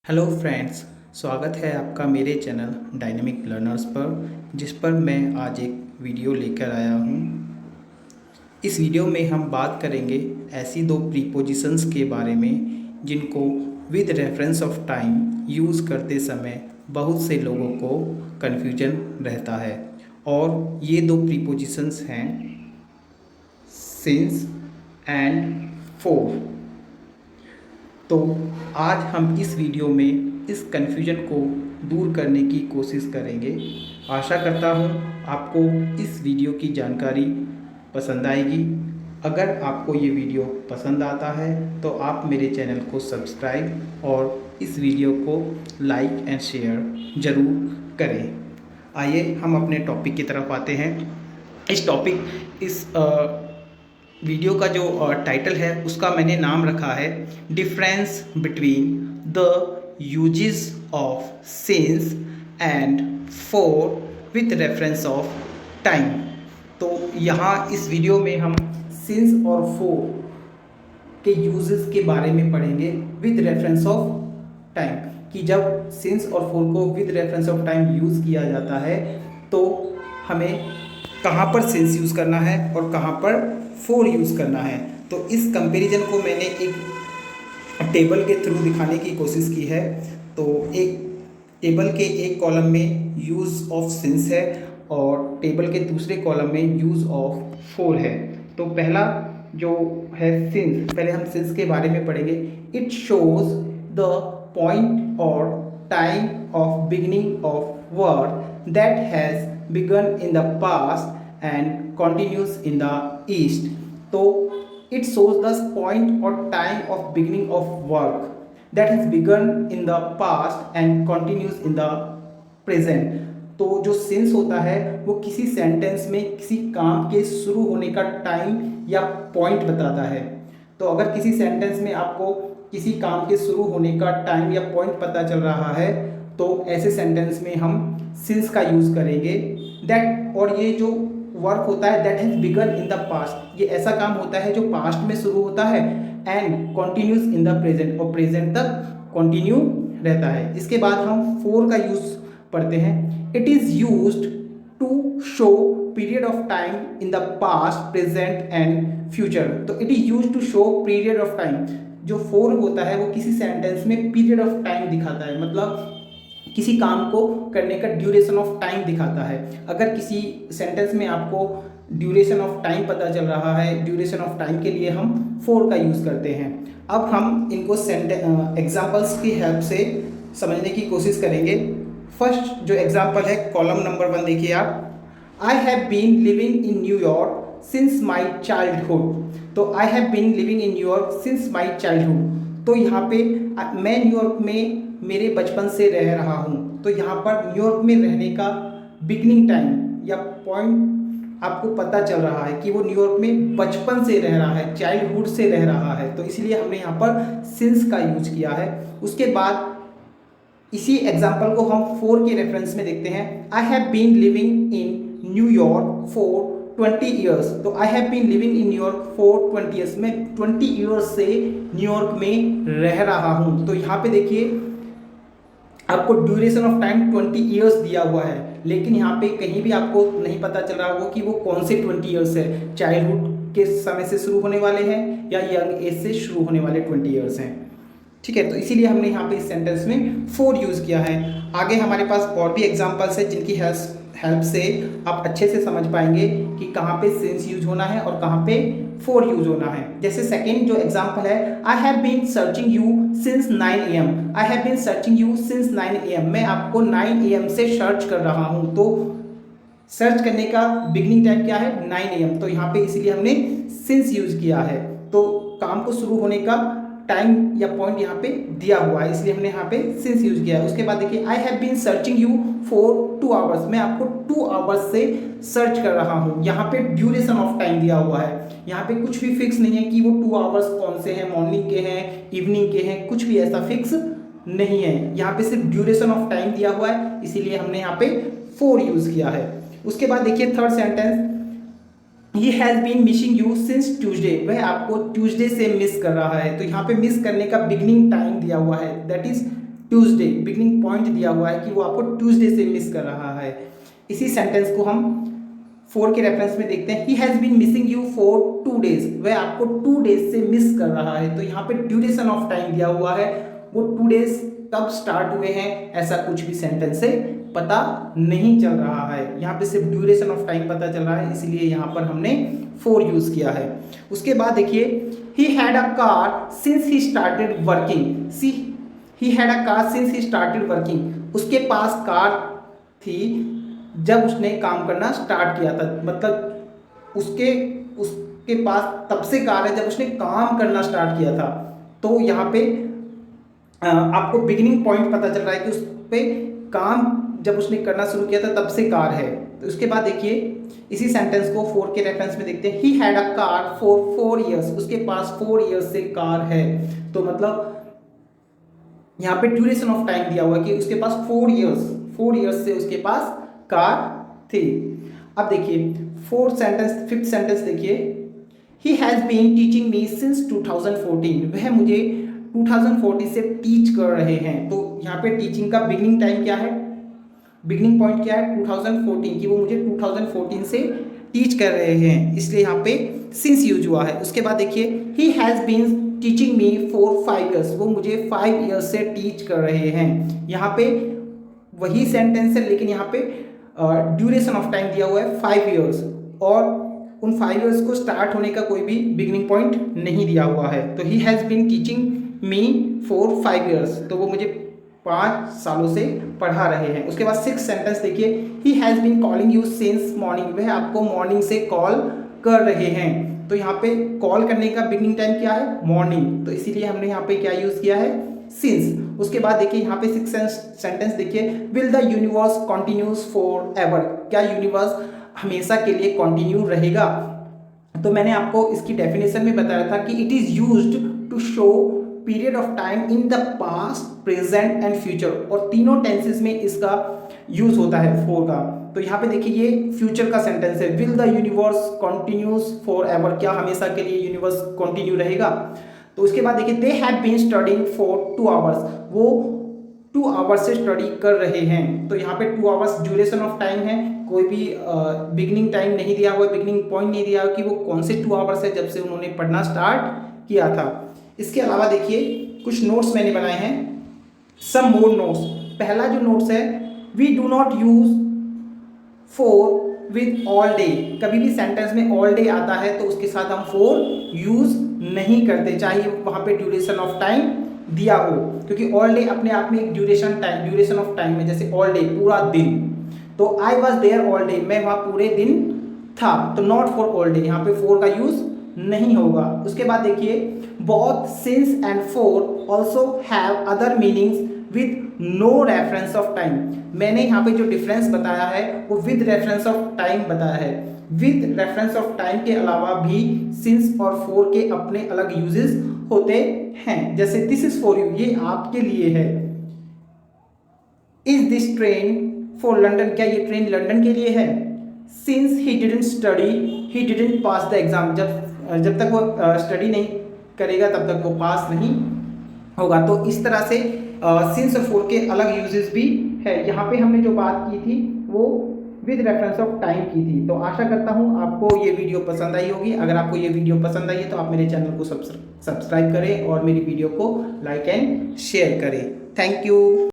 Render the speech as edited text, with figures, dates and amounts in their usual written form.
Hello friends, स्वागत है आपका मेरे चैनल डायनेमिक लर्नर्स पर, जिस पर मैं आज एक वीडियो लेकर आया हूँ। इस वीडियो में हम बात करेंगे ऐसी दो प्रीपोजिशंस के बारे में जिनको with reference of time use करते समय बहुत से लोगों को कन्फ्यूजन रहता है। और ये दो प्रीपोजिशंस हैं सिंस एंड फॉर। तो आज हम इस वीडियो में इस कन्फ्यूजन को दूर करने की कोशिश करेंगे। आशा करता हूँ आपको इस वीडियो की जानकारी पसंद आएगी। अगर आपको ये वीडियो पसंद आता है तो आप मेरे चैनल को सब्सक्राइब और इस वीडियो को लाइक एंड शेयर ज़रूर करें। आइए हम अपने टॉपिक की तरफ आते हैं। इस वीडियो का जो टाइटल है उसका मैंने नाम रखा है difference between the uses of since and for with reference of time. तो यहाँ इस वीडियो में हम सिंस और फॉर के यूजेस के बारे में पढ़ेंगे विद रेफरेंस ऑफ टाइम, कि जब सिंस और फॉर को with reference of time use किया जाता है तो हमें कहाँ पर सिंस यूज़ करना है और कहाँ पर फॉर यूज़ करना है। तो इस कंपैरिजन को मैंने एक टेबल के थ्रू दिखाने की कोशिश की है। तो एक टेबल के एक कॉलम में यूज़ ऑफ सिंस है और टेबल के दूसरे कॉलम में यूज़ ऑफ फॉर है। तो पहला जो है सिंस, पहले हम सिंस के बारे में पढ़ेंगे। इट शोज द पॉइंट और time of beginning of word that has begun in the past and continues in the east। तो it shows the point or time of beginning of work that has begun in the past and continues in the present। तो जो since होता है वो किसी sentence में किसी काम के शुरू होने का टाइम या पॉइंट बताता है। तो अगर किसी सेंटेंस में आपको किसी काम के शुरू होने का टाइम या पॉइंट पता चल रहा है तो ऐसे सेंटेंस में हम सिंस का यूज़ करेंगे। दैट, और ये जो वर्क होता है that has begun in the past, ये ऐसा काम होता है जो पास्ट में शुरू होता है and continuous in the present, और प्रेजेंट तक कंटिन्यू रहता है। इसके बाद हम फॉर का यूज़ पढ़ते हैं। It is used to show period of time in the past, present and future. तो it is used to show period of time. जो फॉर होता है वो किसी सेंटेंस में पीरियड ऑफ टाइम दिखाता है, मतलब किसी काम को करने का ड्यूरेशन ऑफ टाइम दिखाता है। अगर किसी सेंटेंस में आपको ड्यूरेशन ऑफ टाइम पता चल रहा है, ड्यूरेशन ऑफ टाइम के लिए हम फॉर का यूज़ करते हैं। अब हम इनको एग्जांपल्स की हेल्प से समझने की कोशिश करेंगे। फर्स्ट जो एग्जांपल है कॉलम नंबर 1 देखिए आप। I have been living in New York since my childhood. तो I have been living in New York since my childhood. तो यहाँ पे मैं न्यूयॉर्क में मेरे बचपन से रह रहा हूँ। तो यहाँ पर न्यूयॉर्क में रहने का बिगनिंग टाइम या पॉइंट आपको पता चल रहा है कि वो न्यूयॉर्क में बचपन से रह रहा है, चाइल्डहुड से रह रहा है। तो इसलिए हमने यहाँ पर सिंस का यूज किया है। उसके बाद इसी एग्जाम्पल को हम फॉर के रेफरेंस में देखते हैं। I have been living in New York for 20 years. तो I have been living in New York for 20 years, मैं 20 ईयर्स से न्यूयॉर्क में रह रहा हूँ। तो यहाँ पे देखिए आपको ड्यूरेशन ऑफ टाइम 20 ईयर्स दिया हुआ है, लेकिन यहाँ पे कहीं भी आपको नहीं पता चल रहा होगा कि वो कौन से 20 ईयर्स है, चाइल्डहुड के समय से शुरू होने वाले हैं या यंग एज से शुरू होने वाले 20 ईयर्स हैं। ठीक है, तो इसीलिए हमने यहाँ पे इस सेंटेंस में फॉर यूज़ किया है। आगे हमारे पास और भी एग्जाम्पल्स है जिनकी हेल्प से आप अच्छे से समझ पाएंगे कि कहाँ पे सिंस यूज होना है और कहाँ पे फॉर यूज होना है। जैसे सेकेंड जो एग्जाम्पल है, I have been searching you since 9 AM। I have been searching you since 9 AM, मैं आपको 9 AM से सर्च कर रहा हूँ। तो सर्च करने का बिगनिंग टाइम क्या है, 9 AM। तो यहाँ पे इसलिए हमने सिंस यूज किया है। तो काम को शुरू होने का टाइम या पॉइंट यहाँ पे दिया हुआ है, इसलिए हमने यहाँ पे सिंस यूज किया है। उसके बाद देखिए I have been searching you for 2 hours, मैं आपको 2 आवर्स से सर्च कर रहा हूँ। यहाँ पे ड्यूरेशन ऑफ टाइम दिया हुआ है, यहाँ पे कुछ भी फिक्स नहीं है कि वो 2 आवर्स कौन से हैं, मॉर्निंग के हैं, इवनिंग के हैं, कुछ भी ऐसा फिक्स नहीं है। यहाँ पे सिर्फ ड्यूरेशन ऑफ टाइम दिया हुआ है, इसीलिए हमने यहाँ पे फॉर यूज किया है। उसके बाद देखिए third sentence, he has been missing you since Tuesday, वह आपको ट्यूजडे से मिस कर रहा है। तो यहाँ पे मिस करने का बिगनिंग टाइम दिया हुआ है, that is Tuesday, beginning point दिया हुआ है कि वो आपको ट्यूसडे से मिस कर रहा है। इसी सेंटेंस को हम 4 के रेफरेंस में देखते हैं। He has been missing you for 2 days, वह आपको 2 days से मिस कर रहा है। तो यहाँ पे ड्यूरेशन ऑफ टाइम दिया हुआ है, वो 2 days कब स्टार्ट हुए हैं ऐसा कुछ भी सेंटेंस से पता नहीं चल रहा है। यहाँ पे सिर्फ ड्यूरेशन ऑफ टाइम पता चल रहा है, इसलिए यहाँ पर हमने 4 यूज किया है। उसके बाद देखिए, he had a car since he started working. See he had a car since he started working, उसके पास कार थी जब उसने काम करना स्टार्ट किया था। मतलब उसके पास तब से कार है जब उसने काम करना स्टार्ट किया था। तो यहाँ पे आपको बिगिनिंग पॉइंट पता चल रहा है कि उस पे काम जब उसने करना शुरू किया था तब से कार है। तो उसके बाद देखिए, इसी सेंटेंस को 4 के रेफरेंस में देखते हैं। ही had a car for 4 years, उसके पास 4 years से कार है। तो मतलब यहाँ पे ड्यूरेशन ऑफ टाइम दिया हुआ है कि उसके पास 4 years से उसके पास कार थी। अब देखिए 5th सेंटेंस देखिए, he has been teaching me since 2014, वह मुझे 2014 से टीच कर रहे हैं। तो यहाँ पे टीचिंग का बिगिनिंग टाइम क्या है, बिगिनिंग पॉइंट क्या है, 2014, कि वो मुझे 2014 से टीच कर रहे हैं, इसलिए यहाँ पे सिंस यूज हुआ है। उसके बाद देखिए, he has been teaching me for 5 years, वो मुझे 5 years से टीच कर रहे हैं। यहाँ पे वही सेंटेंस है, लेकिन यहाँ पे ड्यूरेशन ऑफ टाइम दिया हुआ है 5 years, और उन 5 years को स्टार्ट होने का कोई भी बिगिनिंग पॉइंट नहीं दिया हुआ है। तो he has been teaching me for 5 years, तो वो मुझे 5 सालों से पढ़ा रहे हैं। उसके बाद 6th सेंटेंस देखिए, he has been calling you since morning, वह आपको मॉर्निंग से कॉल कर रहे हैं। तो यहाँ पे कॉल करने का बिगिनिंग टाइम क्या है, मॉर्निंग, तो इसीलिए हमने यहाँ पे क्या यूज़ किया है, सिंस। उसके बाद देखिए यहाँ पे 6th सेंटेंस देखिए, will the universe continues for ever, क्या यूनिवर्स हमेशा के लिए कंटिन्यू रहेगा। तो मैंने आपको इसकी डेफिनेशन में बताया था कि it is used to show period of time in the past, present and future, और तीनों टेंसेस में इसका यूज होता है 4 का। तो यहाँ पे देखिए ये फ्यूचर का सेंटेंस है, will the universe continues for ever, क्या हमेशा के लिए यूनिवर्स कंटिन्यू रहेगा। तो उसके बाद देखिए, they have been studying for 2 hours, वो 2 hours से स्टडी कर रहे हैं। तो यहाँ पे 2 hours ड्यूरेशन ऑफ टाइम है, कोई भी बिगिनिंग टाइम नहीं दिया हुआ, बिगिनिंग पॉइंट नहीं दिया हुआ कि वो कौन से 2 hours है जब से उन्होंने पढ़ना स्टार्ट किया था। इसके अलावा देखिए कुछ नोट्स मैंने बनाए हैं, सम मोर नोट्स। पहला जो नोट्स है, we do not use for with all day, कभी भी सेंटेंस में ऑल डे आता है तो उसके साथ हम फॉर यूज नहीं करते, चाहे वहाँ पे ड्यूरेशन ऑफ टाइम दिया हो, क्योंकि ऑल डे अपने आप में एक ड्यूरेशन ऑफ टाइम है। जैसे ऑल डे पूरा दिन, तो I was there all day, मैं वहाँ पूरे दिन था। तो नॉट फॉर ऑल डे, यहाँ पे फॉर का यूज नहीं होगा। उसके बाद देखिए, both since and for also have other meanings with no reference of time. मैंने यहाँ पे जो डिफरेंस बताया है वो विद रेफरेंस ऑफ टाइम बताया है। विद रेफरेंस ऑफ टाइम के अलावा भी सिंस और फॉर के अपने अलग यूजेस होते हैं। जैसे दिस इज फॉर यू, ये आपके लिए है। Is this train for London, क्या ये ट्रेन लंदन के लिए है। Since he didn't study he didn't pass the exam, जब तक वो स्टडी नहीं करेगा तब तक वो पास नहीं होगा। तो इस तरह से सिंस और फॉर के अलग यूजेस भी है। यहाँ पे हमने जो बात की थी वो विद रेफरेंस ऑफ टाइम की थी। तो आशा करता हूँ आपको ये वीडियो पसंद आई होगी। अगर आपको ये वीडियो पसंद आई है तो आप मेरे चैनल को सब्सक्राइब करें और मेरी वीडियो को लाइक एंड शेयर करें। Thank you.